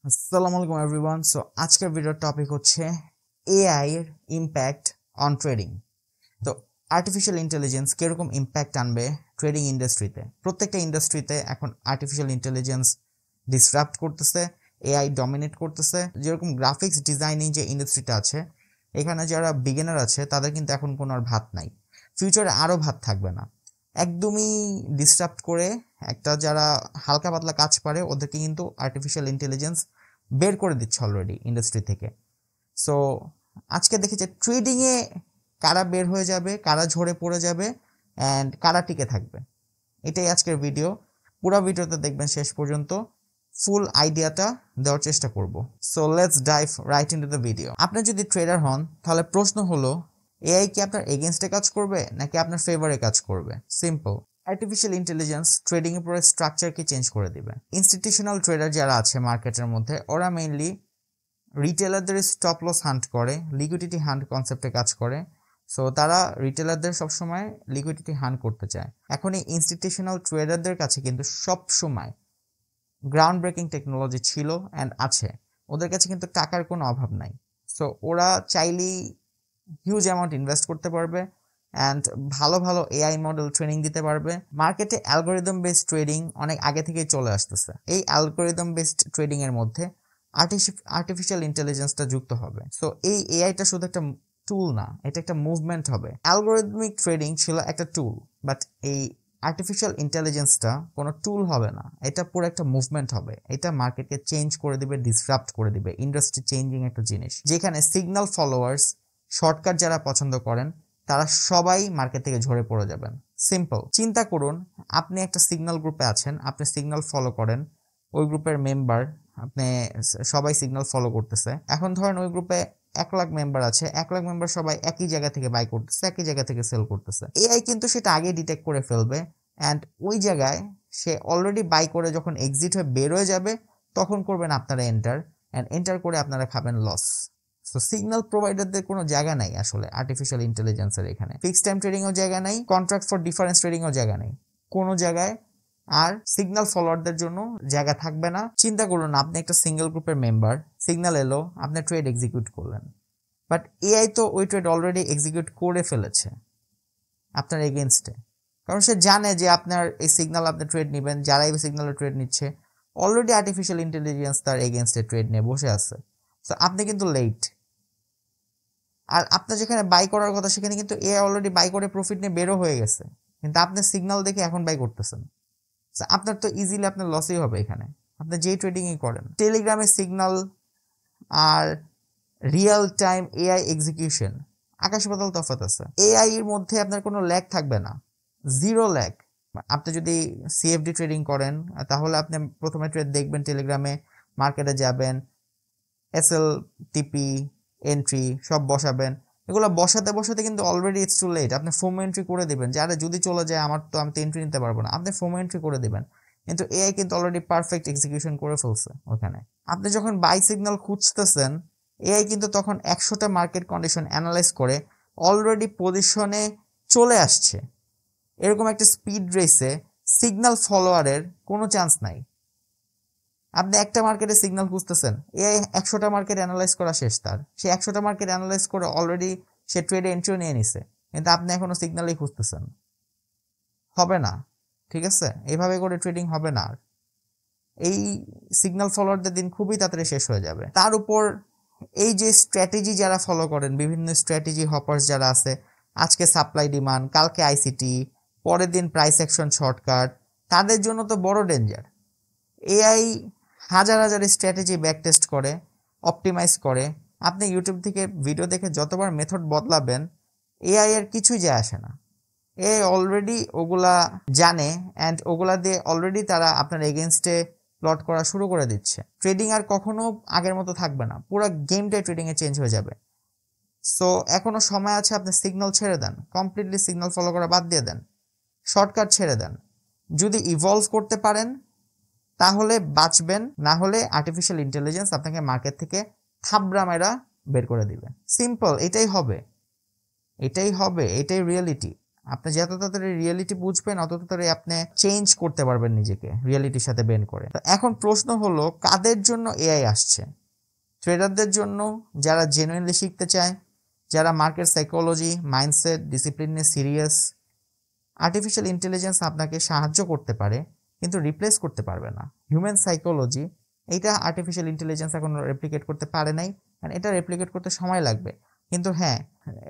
আসসালামু আলাইকুম everyone. So আজকের ভিডিওর টপিক হচ্ছে এআই এর ইম্প্যাক্ট অন ট্রেডিং। তো আর্টিফিশিয়াল ইন্টেলিজেন্স কিরকম ইম্প্যাক্ট আনবে ট্রেডিং ইন্ডাস্ট্রিতে। প্রত্যেকটা ইন্ডাস্ট্রিতে এখন আর্টিফিশিয়াল ইন্টেলিজেন্স ডিসরাপ্ট করতেছে, এআই ডমিনেট করতেছে। যেরকম গ্রাফিক্স ডিজাইনিং যে ইন্ডাস্ট্রিটা আছে, এখানে যারা বিগিনার আছে তাদের কিন্তু এখন কোনো আর ভাত নাই, ফিউচারে আরও ভাত থাকবে না। একদমই ডিসরাপ্ট করে একটা যারা হালকা পাতলা কাজ পারে ওদেরকে কিন্তু আর্টিফিশিয়াল ইন্টেলিজেন্স বের করে দিচ্ছে অলরেডি ইন্ডাস্ট্রি থেকে। সো আজকে দেখি যে ট্রেডিংয়ে কারা বের হয়ে যাবে, কারা ঝরে পড়ে যাবে অ্যান্ড কারা টিকে থাকবে। এটাই আজকের ভিডিও। পুরো ভিডিওতে দেখবেন শেষ পর্যন্ত, ফুল আইডিয়াটা দেওয়ার চেষ্টা করব। So let's dive right into the video. আপনি যদি ট্রেডার হন তাহলে প্রশ্ন হলো, এআই কি আপনার এগেনস্টে কাজ করবে নাকি আপনার ফেভারে কাজ করবে? সিম্পল। আর্টিফিশিয়াল ইন্টেলিজেন্স ট্রেডিং এর পুরো স্ট্রাকচারকে চেঞ্জ করে দিবে। ইনস্টিটিউশনাল ট্রেডার যারা আছে মার্কেটের মধ্যে, ওরা মেইনলি রিটেলারদের স্টপ লস হান্ট করে, লিকুইডিটি হান্ট কনসেপ্টে কাজ করে। সো তারা রিটেলারদের সবসময় লিকুইডিটি হান্ট করতে চায়। এখন এই ইনস্টিটিউশনাল ট্রেডারদের কাছে কিন্তু সবসময় গ্রাউন্ড ব্রেকিং টেকনোলজি ছিল অ্যান্ড আছে। ওদের কাছে কিন্তু টাকার কোনো অভাব নাই। সো ওরা চাইলেই হিউজ অ্যামাউন্ট ইনভেস্ট করতে পারবে অ্যান্ড ভালো ভালো এআই মডেল ট্রেনিং দিতে পারবে। মার্কেটে অ্যালগোরিদম বেসড ট্রেডিং অনেক আগে থেকেই চলে আসতেছে। এই অ্যালগোরিদম বেসড ট্রেডিং এর মধ্যে আর্টিফিশিয়াল ইন্টেলিজেন্সটা যুক্ত হবে। সো এই এআইটা শুধু একটা টুল না, এটা একটা মুভমেন্ট হবে। অ্যালগোরিদমিক ট্রেডিং ছিল একটা টুল, বাট এই আর্টিফিশিয়াল ইন্টেলিজেন্সটা কোনো টুল হবে না, এটা পুরো একটা মুভমেন্ট হবে। এটা মার্কেটকে চেঞ্জ করে দিবে, ডিসরাপ্ট করে দিবে। ইন্ডাস্ট্রি চেঞ্জিং একটা জিনিস, যেখানে সিগন্যাল ফলোয়ার্স, শর্টকাট যারা পছন্দ করেন তারা সবাই মার্কেট থেকে ঝরে পড়ে যাবেন। সিম্পল। চিন্তা করুন, আপনি একটা সিগন্যাল গ্রুপে আছেন, আপনি সিগন্যাল ফলো করেন, ওই গ্রুপের মেম্বার, আপনি সবাই সিগন্যাল ফলো করতেছে। এখন ধরেন ওই গ্রুপে 1,00,000 মেম্বার আছে, 1,00,000 মেম্বার সবাই একই জায়গা থেকে বাই করতেছে, একই জায়গা থেকে সেল করতেছে। এআই কিন্তু সেটা আগে ডিটেক্ট করে ফেলবে অ্যান্ড ওই জায়গায় সে অলরেডি বাই করে যখন এক্সিট হয়ে বের হয়ে যাবে, তখন করবেন আপনারা এন্টার, অ্যান্ড এন্টার করে আপনারা খাবেন লস। সো সিগন্যাল প্রোভাইডারদের কোনো জায়গা নাই আসলে আর্টিফিশিয়াল ইন্টেলিজেন্সের এখানে। ফিক্সড টাইম ট্রেডিংও জায়গা নাই, কন্ট্রাক্ট ফর ডিফারেন্স ট্রেডিংও জায়গা নেই কোনো জায়গায়। আর সিগন্যাল ফলোয়ারদের জন্য জায়গা থাকবে না। চিন্তা করুন, আপনি একটা সিঙ্গেল গ্রুপের মেম্বার, সিগন্যাল এলো, আপনি ট্রেড এক্সিকিউট করলেন, বাট এআই তো ওই ট্রেড অলরেডি এক্সিকিউট করে ফেলেছে আপনার এগেনস্টে। কারণ সে জানে যে আপনার এই সিগন্যাল আপনি ট্রেড নেবেন, যারা এই সিগন্যালে ট্রেড নিচ্ছে অলরেডি আর্টিফিশিয়াল ইন্টেলিজেন্স তার এগেনস্টে ট্রেড নিয়ে বসে আছে। সো আপনি কিন্তু লেট। আর আপনার যেখানে বাই করার কথা সেখানে কিন্তু এআই অলরেডি বাই করে প্রফিট নিয়ে বেরো হয়ে গেছে, কিন্তু আপনি সিগন্যাল দেখে এখন বাই করতেছেন। আপনার তো ইজিলি আপনার লসই হবে এখানে, আপনি যেই ট্রেডিংই করেন। টেলিগ্রামের সিগন্যাল আর রিয়েল টাইম এআই এক্সিকিউশন আকাশ পাতাল তফাৎ আছে। এআই এর মধ্যে আপনার কোনো ল্যাগ থাকবে না, জিরো ল্যাগ। আপনি যদি সিএফডি ট্রেডিং করেন তাহলে আপনি প্রথমে ট্রেড দেখবেন টেলিগ্রামে, মার্কেটে যাবেন, এসএল, টিপি, এন্ট্রি সব বসাবেন। এগুলো বসাতে বসাতে কিন্তু অলরেডি ইটস টু লেট। আপনি ফোমো এন্ট্রি করে দিবেন, যারা যদি চলে যায় আমি তো এন্ট্রি নিতে পারবো না, আপনি ফোমো এন্ট্রি করে দিবেন। কিন্তু এআই কিন্তু অলরেডি পারফেক্ট এক্সিকিউশন করে ফেলছে ওখানে। আপনি যখন বাই সিগন্যাল খুঁজতেছেন, এআই কিন্তু তখন 100টা মার্কেট কন্ডিশন অ্যানালাইজ করে অলরেডি পজিশনে চলে আসছে। এরকম একটা স্পিড রেসে সিগন্যাল ফলোয়ারের কোনো চান্স নাই। আপনি একটা মার্কেটে সিগন্যাল খুঁজতেছেন, এআই 100টা মার্কেট অ্যানালাইজ করা শেষ তার। সে 100টা মার্কেট অ্যানালাইজ করে অলরেডি সে ট্রেডে এন্ট্রিও নিয়ে নিছে, কিন্তু আপনি এখনো সিগন্যালই খুঁজতেছেন। হবে না, ঠিক আছে? এইভাবে করে ট্রেডিং হবে না। আর এই সিগন্যাল ফলোয়ারদের দিন খুবই তাড়াতাড়ি শেষ হয়ে যাবে। তার উপর এই যে স্ট্র্যাটেজি যারা ফলো করেন, বিভিন্ন স্ট্র্যাটেজি হপার্স যারা আছে, আজকে সাপ্লাই ডিমান্ড, কালকে আইসিটি, পরের দিন প্রাইস অ্যাকশন শর্টকাট, তাদের জন্য তো বড় ডেঞ্জার। এআই হাজার হাজার স্ট্র্যাটেজি ব্যাক টেস্ট করে, অপটিমাইজ করে। আপনি ইউটিউব থেকে ভিডিও দেখে যতবার মেথড বদলাবেন, এআই এর কিছুই যায় আসে না। এআই অলরেডি ওগুলা জানে অ্যান্ড ওগুলা দিয়ে অলরেডি তারা আপনার এগেনস্টে প্লট করা শুরু করে দিচ্ছে। ট্রেডিং আর কখনো আগের মতো থাকবে না, পুরো গেমটাই ট্রেডিংয়ে চেঞ্জ হয়ে যাবে। সো এখনো সময় আছে, আপনি সিগন্যাল ছেড়ে দেন, কমপ্লিটলি সিগন্যাল ফলো করা বাদ দিয়ে দেন, শর্টকাট ছেড়ে দেন। যদি ইভলভ করতে পারেন তাহলে বাঁচবেন, না হলে আর্টিফিশিয়াল ইন্টেলিজেন্স আপনাকে মার্কেট থেকে থাবড়া মেরা বের করে দিবে। সিম্পল, এটাই হবে, এটাই হবে, এটাই রিয়েলিটি। আপনি যত তাড়াতাড়ি রিয়েলিটি বুঝবেন অত তাড়াতাড়ি আপনি চেঞ্জ করতে পারবেন নিজেকে রিয়েলিটির সাথে বেন্ড করে। তো এখন প্রশ্ন হলো কাদের জন্য এআই আসছে? ট্রেডারদের জন্য, যারা জেনুইনলি শিখতে চায়, যারা মার্কেট সাইকোলজি, মাইন্ডসেট, ডিসিপ্লিন নিয়ে সিরিয়াস। আর্টিফিশিয়াল ইন্টেলিজেন্স আপনাকে সাহায্য করতে পারে কিন্তু রিপ্লেস করতে পারবে না। হিউম্যান সাইকোলজি, এইটা আর্টিফিশিয়াল ইন্টেলিজেন্স এখন রেপ্লিকেট করতে পারে নাই, এটা রেপ্লিকেট করতে সময় লাগবে। কিন্তু হ্যাঁ,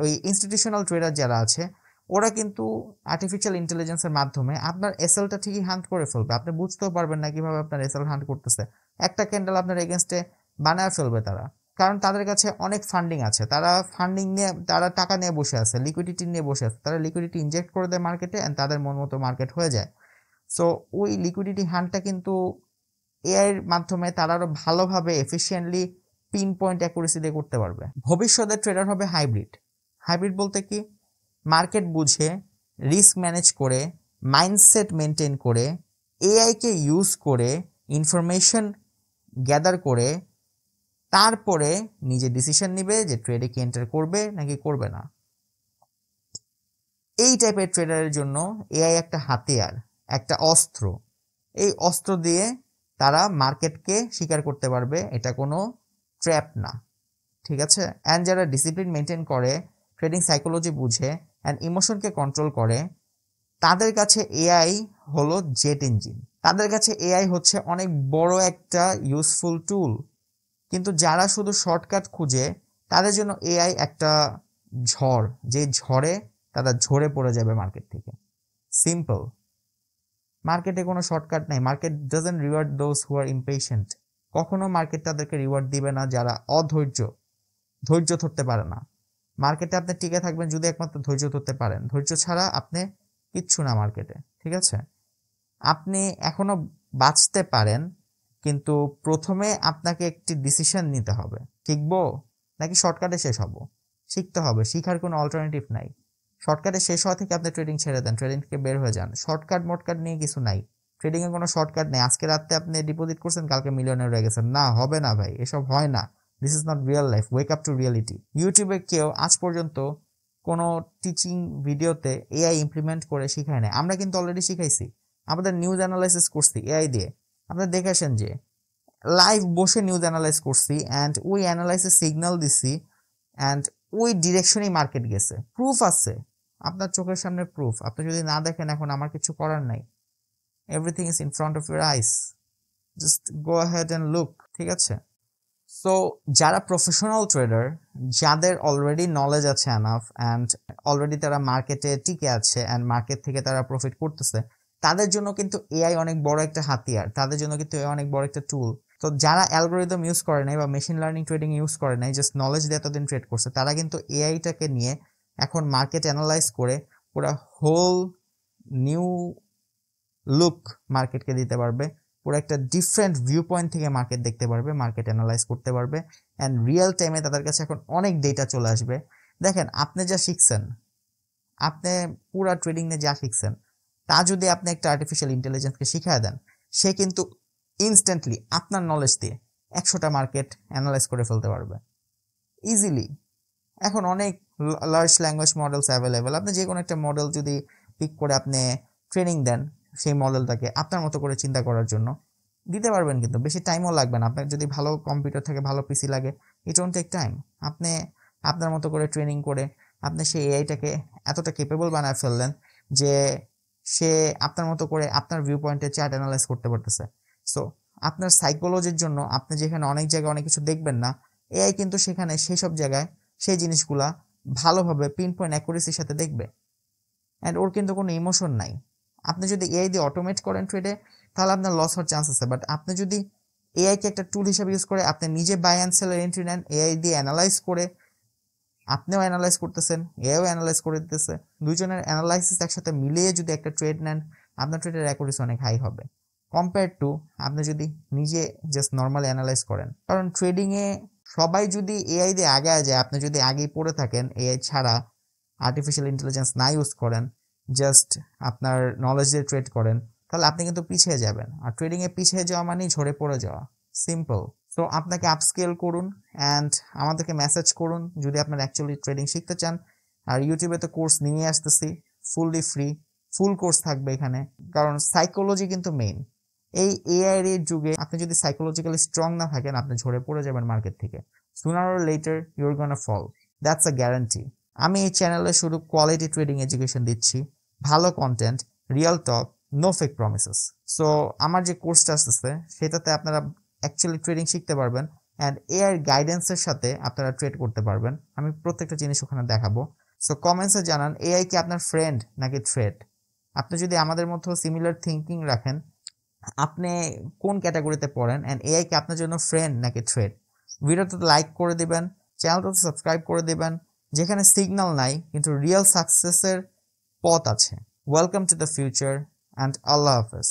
ওই ইনস্টিটিউশনাল ট্রেডার যারা আছে ওরা কিন্তু আর্টিফিশিয়াল ইন্টেলিজেন্সের মাধ্যমে আপনার এসএলটা ঠিকই হান্ট করে ফেলবে। আপনি বুঝতেও পারবেন না কিভাবে আপনার এসএল হান্ট করতেছে। একটা ক্যান্ডেল আপনার এগেনস্টে বানায় ফেলবে তারা, কারণ তাদের কাছে অনেক ফান্ডিং আছে। তারা ফান্ডিং নিয়ে, তারা টাকা নিয়ে বসে আছে, লিকুইডিটি নিয়ে বসে আছে। তারা লিকুইডিটি ইনজেক্ট করে দেয় মার্কেটে অ্যান্ড তাদের মন মতো মার্কেট হয়ে যায়। সো ওই লিকুইডিটি হান্টটা কিন্তু এআইয়ের মাধ্যমে তারা আরও ভালোভাবে এফিসিয়েন্টলি পিন পয়েন্ট অ্যাকুরেসি দিয়ে করতে পারবে। ভবিষ্যতের ট্রেডার হবে হাইব্রিড। হাইব্রিড বলতে কি? মার্কেট বুঝে, রিস্ক ম্যানেজ করে, মাইন্ডসেট মেনটেন করে, এআইকে ইউজ করে, ইনফরমেশন গ্যাদার করে তারপরে নিজে ডিসিশন নিবে যে ট্রেডে কি এন্টার করবে নাকি করবে না। এই টাইপের ট্রেডারের জন্য এআই একটা হাতিয়ার, একটা অস্ত্র। এই অস্ত্র দিয়ে তারা মার্কেটকে শিকার করতে পারবে, এটা কোনো ট্র্যাপ না। ঠিক আছে? অ্যান্ড যারা ডিসিপ্লিন মেনটেন করে, ট্রেডিং সাইকোলজি বুঝে অ্যান্ড ইমোশনকে কন্ট্রোল করে, তাদের কাছে এআই হলো জেট ইঞ্জিন। তাদের কাছে এআই হচ্ছে অনেক বড় একটা ইউজফুল টুল। কিন্তু যারা শুধু শর্টকাট খুঁজে, তাদের জন্য এআই একটা ঝড়, যে ঝড়ে তারা ঝরে পড়ে যাবে মার্কেট থেকে। সিম্পল। মার্কেটে কোনো শর্টকাট নেই। Market doesn't reward those who are impatient. কখনো মার্কেট তাদেরকে রিওয়ার্ড দিবে না যারা ধৈর্য ধরতে পারে না। মার্কেটে আপনি টিকে থাকবেন যদি একমাত্র ধৈর্য ধরতে পারেন। ধৈর্য ছাড়া আপনি কিচ্ছু না মার্কেটে। ঠিক আছে? আপনি এখনো বাঁচতে পারেন, কিন্তু প্রথমে আপনাকে একটি ডিসিশন নিতে হবে, শিখবো নাকি শর্টকাটে শেষ হব। শিখতে হবে, শিখার কোনো অল্টারনেটিভ নাই। শর্টকাটে শেষ হওয়া থেকে আপনি ট্রেডিং ছেড়ে দেন, ট্রেডিং থেকে বের হয়ে যান। শর্টকাট নিয়ে কিছু নাই। ট্রেডিং এ কোনো শর্টকাট নেই। আজকে রাতে আপনি ডিপোজিট করছেন, কালকে মিলিয়নার হয়ে গেছেন, না, হবে না ভাই, এসব হয় না। This is not real life. Wake up to reality. ইউটিউবে কেউ আজ পর্যন্ত কোনো টিচিং ভিডিওতে এআই ইমপ্লিমেন্ট করে শিখায় না। আমরা কিন্তু অলরেডি শিখাইছি। আমাদের নিউজ অ্যানালাইসিস করছি এআই দিয়ে। আপনারা দেখে আসেন যে লাইভ বসে নিউজ অ্যানালাইজ করছি অ্যান্ড ওই অ্যানালাইসিস সিগন্যাল দিছি অ্যান্ড ওই ডিরেকশনেই মার্কেট গেছে। প্রুফ আছে, আপনার চোখের সামনে প্রুফ। আপনি যদি না দেখেন, এখন আমার কিছু করার নাই। Everything is in front of your eyes, just go ahead and look. ঠিক আছে? সো যারা প্রফেশনাল ট্রেডার, যাদের অলরেডি নলেজ আছে এনাফ অ্যান্ড অলরেডি তারা মার্কেটে টিকে আছে অ্যান্ড মার্কেট থেকে তারা প্রফিট করতেছে, তাদের জন্য কিন্তু এআই অনেক বড় একটা হাতিয়ার। তাদের জন্য কিন্তু এআই অনেক বড় একটা টুল। তো যারা অ্যালগোরিদম ইউজ করে নাই বা মেশিন লার্নিং ট্রেডিং ইউজ করে নাই, জাস্ট নলেজ দিয়ে এতদিন ট্রেড করছে, তারা কিন্তু এআইটাকে নিয়ে এখন মার্কেট অ্যানালাইজ করে পুরো হোল নিউ লুক মার্কেটকে দিতে পারবে। পুরো একটা ডিফারেন্ট ভিউ পয়েন্ট থেকে মার্কেট দেখতে পারবে, মার্কেট অ্যানালাইজ করতে পারবে অ্যান্ড রিয়েল টাইমে তাদের কাছে এখন অনেক ডেটা চলে আসবে। দেখেন, আপনি যা শিখছেন, আপনি পুরা ট্রেডিং নিয়ে যা শিখছেন, তা যদি আপনি একটা আর্টিফিশিয়াল ইন্টেলিজেন্সকে শিখায় দেন, সে কিন্তু ইনস্ট্যান্টলি আপনার নলেজ দিয়ে 100টা মার্কেট অ্যানালাইজ করে ফেলতে পারবে ইজিলি। এখন অনেক লার্জ ল্যাঙ্গুয়েজ মডেলস অ্যাভেলেবেল। আপনি যে কোনো একটা মডেল যদি পিক করে আপনি ট্রেনিং দেন, সেই মডেলটাকে আপনার মতো করে চিন্তা করার জন্য দিতে পারবেন, কিন্তু বেশি টাইমও লাগবে না। আপনার যদি ভালো কম্পিউটার থাকে, ভালো পিসি লাগে, ইট ওন্ট টেক টাইম। আপনি আপনার মতো করে ট্রেনিং করে আপনি সেই এআইটাকে এতটা কেপেবল বানায় ফেললেন যে সে আপনার মতো করে আপনার ভিউ পয়েন্টে চার্ট অ্যানালাইজ করতে পারতেছে। সো আপনার সাইকোলজির জন্য আপনি যেখানে অনেক জায়গায় অনেক কিছু দেখবেন না, এআই কিন্তু সেখানে সেই সব জায়গায় সেই জিনিসগুলা ভালোভাবে পিন পয়েন্ট অ্যাকুরেসির সাথে দেখবে। অ্যান্ড ওর কিন্তু কোনো ইমোশন নাই। আপনি যদি এআই দিয়ে অটোমেট করেন ট্রেডে, তাহলে আপনার লস হওয়ার চান্স আছে। বাট আপনি যদি এআইকে একটা টুল হিসেবে ইউজ করে আপনি নিজে বাই অ্যান্ড সেলের এন্ট্রি নেন, এআই দিয়ে অ্যানালাইজ করে, আপনিও অ্যানালাইজ করতেছেন, এআইও অ্যানালাইজ করে দিতেছে, দুইজনের অ্যানালাইসিস একসাথে মিলিয়ে যদি একটা ট্রেড নেন, আপনার ট্রেডের অ্যাকুরেসি অনেক হাই হবে কম্পেয়ার টু আপনি যদি নিজে জাস্ট নর্মালি অ্যানালাইজ করেন। কারণ ট্রেডিংয়ে সবাই যদি এআই দিয়ে আগায় যায়, আপনি যদি আগেই পড়ে থাকেন, এআই ছাড়া আর্টিফিশিয়াল ইন্টেলিজেন্স না ইউজ করেন, জাস্ট আপনার নলেজ দিয়ে ট্রেড করেন, তাহলে আপনি কিন্তু পিছিয়ে যাবেন। আর ট্রেডিংয়ে পিছিয়ে যাওয়া মানেই ঝরে পড়ে যাওয়া, সিম্পল। সো আপনাকে আপস্কেল করুন অ্যান্ড আমাদেরকে মেসেজ করুন যদি আপনার অ্যাকচুয়ালি ট্রেডিং শিখতে চান। আর ইউটিউবে তো কোর্স নিয়ে আসতেছি, ফুললি ফ্রি, ফুল কোর্স থাকবে এখানে, কারণ সাইকোলজি কিন্তু মেইন। এই এআই এর যুগে আপনি যদি সাইকোলজিক্যালি স্ট্রং না থাকেন, আপনি ঝরে পড়ে যাবেন মার্কেট থেকে। Sooner or later you're gonna fall, that's a guarantee. আমি এই চ্যানেলে শুধু কোয়ালিটি ট্রেডিং এডুকেশন দিচ্ছি, ভালো content, real talk, no fake promises. So আমার যে কোর্সটা আসতেছে সেটাতে আপনারা অ্যাকচুয়ালি ট্রেডিং শিখতে পারবেন অ্যান্ড এআই গাইডেন্সের সাথে আপনারা ট্রেড করতে পারবেন। আমি প্রত্যেকটা জিনিস ওখানে দেখাবো। সো কমেন্টসে জানান এআই কি আপনার ফ্রেন্ড নাকি থ্রেট। আপনি যদি আমাদের মতো সিমিলার থিঙ্কিং রাখেন, আপনি কোন ক্যাটাগরিতে পড়েন অ্যান্ড এআই কি আপনার জন্য ফ্রেন্ড নাকি থ্রেট। ভিডিওটা লাইক করে দিবেন, চ্যানেলটা সাবস্ক্রাইব করে দিবেন। যেখানে সিগন্যাল নাই কিন্তু রিয়েল সাকসেসের পথ আছে। Welcome to the future and আল্লাহ হাফেজ।